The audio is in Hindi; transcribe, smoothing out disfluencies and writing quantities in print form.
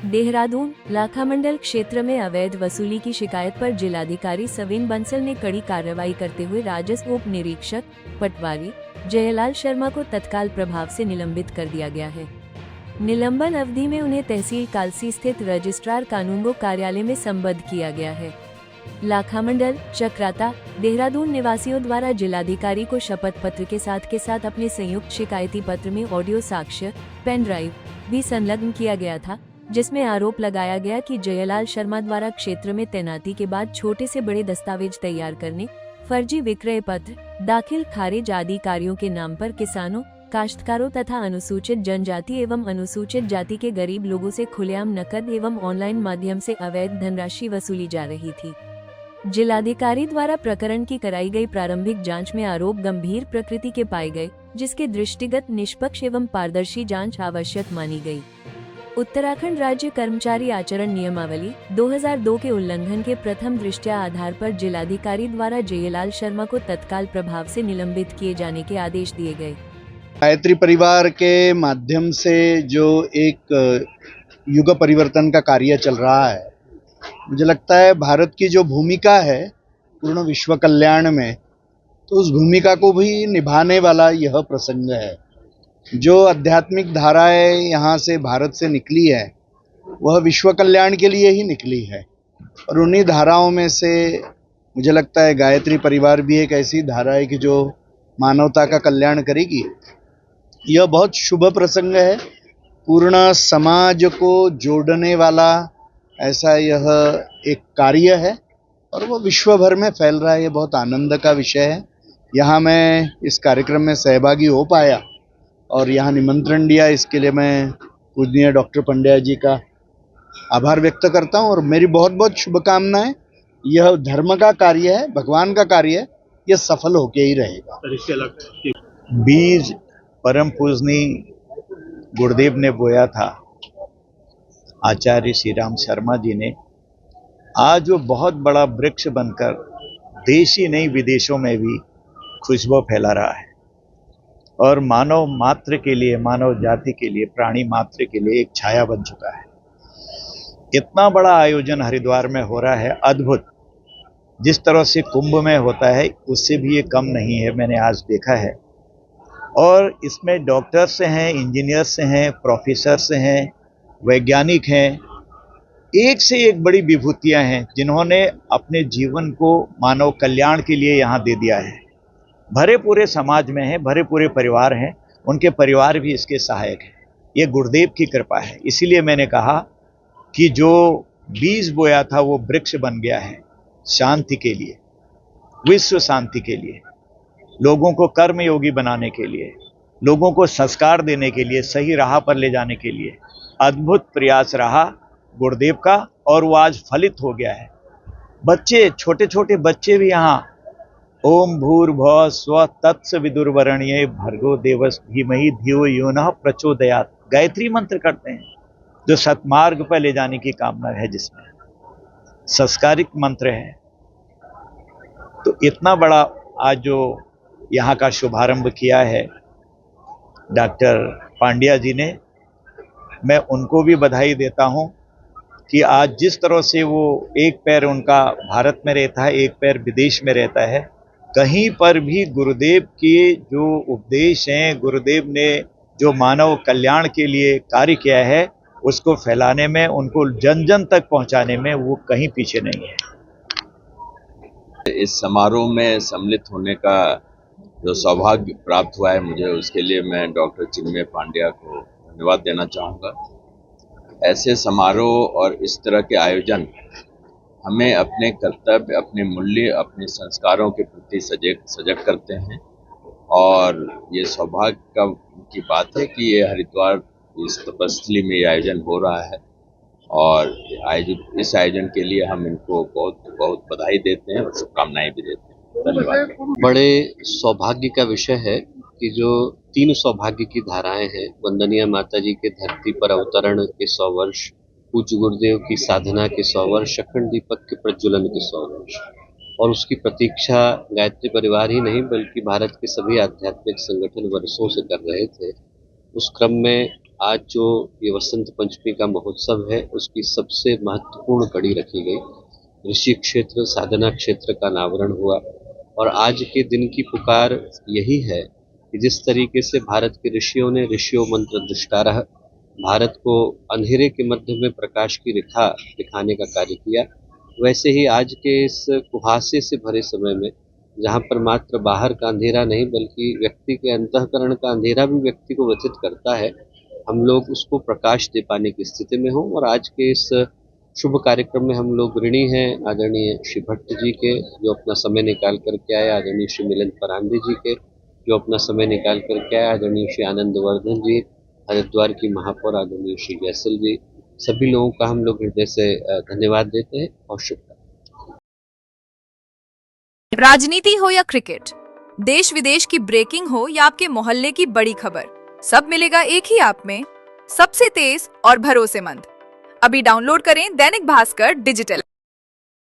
देहरादून लाखामंडल क्षेत्र में अवैध वसूली की शिकायत पर जिलाधिकारी सविन बंसल ने कड़ी कार्रवाई करते हुए राजस्व उप निरीक्षक पटवारी जयलाल शर्मा को तत्काल प्रभाव से निलंबित कर दिया गया है। निलंबन अवधि में उन्हें तहसील कालसी स्थित रजिस्ट्रार कानूनगो कार्यालय में संबद्ध किया गया है। लाखामंडल चक्राता देहरादून निवासियों द्वारा जिलाधिकारी को शपथ पत्र के साथ अपने संयुक्त शिकायती पत्र में ऑडियो साक्ष्य पेन ड्राइव भी संलग्न किया गया था, जिसमें आरोप लगाया गया कि जयलाल शर्मा द्वारा क्षेत्र में तैनाती के बाद छोटे से बड़े दस्तावेज तैयार करने, फर्जी विक्रय पत्र दाखिल खारिज आदि कार्यों के नाम पर किसानों, काश्तकारों तथा अनुसूचित जनजाति एवं अनुसूचित जाति के गरीब लोगों से खुलेआम नकद एवं ऑनलाइन माध्यम से अवैध धनराशि वसूली जा रही थी। जिलाधिकारी द्वारा प्रकरण की कराई गई प्रारंभिक जांच में आरोप गंभीर प्रकृति के पाए गए, जिसके दृष्टिगत निष्पक्ष एवं पारदर्शी जांच आवश्यक मानी गई। उत्तराखंड राज्य कर्मचारी आचरण नियमावली 2002 के उल्लंघन के प्रथम दृष्टया आधार पर जिलाधिकारी द्वारा जयलाल शर्मा को तत्काल प्रभाव से निलंबित किए जाने के आदेश दिए गए। गायत्री परिवार के माध्यम से जो एक युग परिवर्तन का कार्य चल रहा है, मुझे लगता है भारत की जो भूमिका है पूर्ण विश्व कल्याण में, तो उस भूमिका को भी निभाने वाला यह प्रसंग है। जो आध्यात्मिक धाराएं यहाँ से भारत से निकली है वह विश्व कल्याण के लिए ही निकली है, और उन्हीं धाराओं में से मुझे लगता है गायत्री परिवार भी एक ऐसी धारा है कि जो मानवता का कल्याण करेगी। यह बहुत शुभ प्रसंग है, पूर्ण समाज को जोड़ने वाला ऐसा यह एक कार्य है और वो विश्व भर में फैल रहा है। ये बहुत आनंद का विषय है। यहाँ मैं इस कार्यक्रम में सहभागी हो पाया और यहाँ निमंत्रण दिया, इसके लिए मैं पूजनीय डॉक्टर पंड्या जी का आभार व्यक्त करता हूँ और मेरी बहुत बहुत शुभकामनाएं। यह धर्म का कार्य है, भगवान का कार्य है, यह सफल होके ही रहेगा। बीज परम पूजनीय गुरुदेव ने बोया था, आचार्य श्री राम शर्मा जी ने, आज वो बहुत बड़ा वृक्ष बनकर देश ही नहीं विदेशों में भी खुशबू फैला रहा है और मानव मात्र के लिए, मानव जाति के लिए, प्राणी मात्र के लिए एक छाया बन चुका है। इतना बड़ा आयोजन हरिद्वार में हो रहा है, अद्भुत। जिस तरह से कुंभ में होता है उससे भी ये कम नहीं है, मैंने आज देखा है। और इसमें डॉक्टर्स हैं, इंजीनियर्स हैं, प्रोफेसर्स हैं, वैज्ञानिक हैं, एक से एक बड़ी विभूतियां हैं जिन्होंने अपने जीवन को मानव कल्याण के लिए यहाँ दे दिया है। भरे पूरे समाज में हैं, भरे पूरे परिवार हैं, उनके परिवार भी इसके सहायक हैं। ये गुरुदेव की कृपा है। इसीलिए मैंने कहा कि जो बीज बोया था वो वृक्ष बन गया है, शांति के लिए, विश्व शांति के लिए, लोगों को कर्मयोगी बनाने के लिए, लोगों को संस्कार देने के लिए, सही राह पर ले जाने के लिए अद्भुत प्रयास रहा गुरुदेव का, और वो आज फलित हो गया है। बच्चे, छोटे छोटे बच्चे भी यहाँ ओम भूर्भुवः स्वः तत्सवितुर्वरेण्यं भर्गो देवस्य धीमहि धियो यो नः प्रचोदयात् गायत्री मंत्र करते हैं, जो सतमार्ग पर ले जाने की कामना है, जिसमें संस्कारिक मंत्र है। तो इतना बड़ा आज जो यहाँ का शुभारंभ किया है डॉक्टर पांड्या जी ने, मैं उनको भी बधाई देता हूँ कि आज जिस तरह से वो एक पैर उनका भारत में रहता है, एक पैर विदेश में रहता है, कहीं पर भी गुरुदेव के जो उपदेश हैं, गुरुदेव ने जो मानव कल्याण के लिए कार्य किया है, उसको फैलाने में, उनको जन जन तक पहुंचाने में वो कहीं पीछे नहीं है। इस समारोह में सम्मिलित होने का जो सौभाग्य प्राप्त हुआ है मुझे, उसके लिए मैं डॉक्टर चिन्मय पांड्या को धन्यवाद देना चाहूँगा। ऐसे समारोह और इस तरह के आयोजन हमें अपने कर्तव्य, अपने मूल्य, अपने संस्कारों के प्रति सजग करते हैं, और ये सौभाग्य की बात है कि ये हरिद्वार इस तपस्थली में ये आयोजन हो रहा है, और इस आयोजन के लिए हम इनको बहुत बहुत बधाई देते हैं और शुभकामनाएं भी देते हैं। धन्यवाद। बड़े सौभाग्य का विषय है कि जो 3 सौभाग्य की धाराएं हैं, वंदनीय माता जी के धरती पर अवतरण के 100 वर्ष, पूज्य गुरुदेव की साधना के 100 वर्ष, अखंड दीपक के प्रज्वलन के 100 वर्ष, और उसकी प्रतीक्षा गायत्री परिवार ही नहीं बल्कि भारत के सभी आध्यात्मिक संगठन वर्षों से कर रहे थे। उस क्रम में आज जो ये वसंत पंचमी का महोत्सव है उसकी सबसे महत्वपूर्ण कड़ी रखी गई। ऋषि क्षेत्र साधना क्षेत्र का अनावरण हुआ और आज के दिन की पुकार यही है कि जिस तरीके से भारत के ऋषियों ने ऋषियों मंत्र दृष्टारः भारत को अंधेरे के मध्य में प्रकाश की रेखा दिखाने का कार्य किया, वैसे ही आज के इस कुहासे से भरे समय में जहाँ पर मात्र बाहर का अंधेरा नहीं बल्कि व्यक्ति के अंतःकरण का अंधेरा भी व्यक्ति को व्यथित करता है, हम लोग उसको प्रकाश दे पाने की स्थिति में हों। और आज के इस शुभ कार्यक्रम में हम लोग ऋणी हैं आदरणीय श्री भट्ट जी के जो अपना समय निकाल करके आए, आदरणीय श्री मिलन परांदे जी के जो अपना समय निकाल करके आए, आदरणीय श्री आनंदवर्धन जी, हरिद्वार की महापौर आदरणीय श्री जैसल जी, सभी लोगों का हम लोग हृदय से धन्यवाद देते हैं और शुभकामनाएं। राजनीति हो या क्रिकेट, देश विदेश की ब्रेकिंग हो या आपके मोहल्ले की बड़ी खबर, सब मिलेगा एक ही ऐप में, सबसे तेज और भरोसेमंद। अभी डाउनलोड करें दैनिक भास्कर डिजिटल।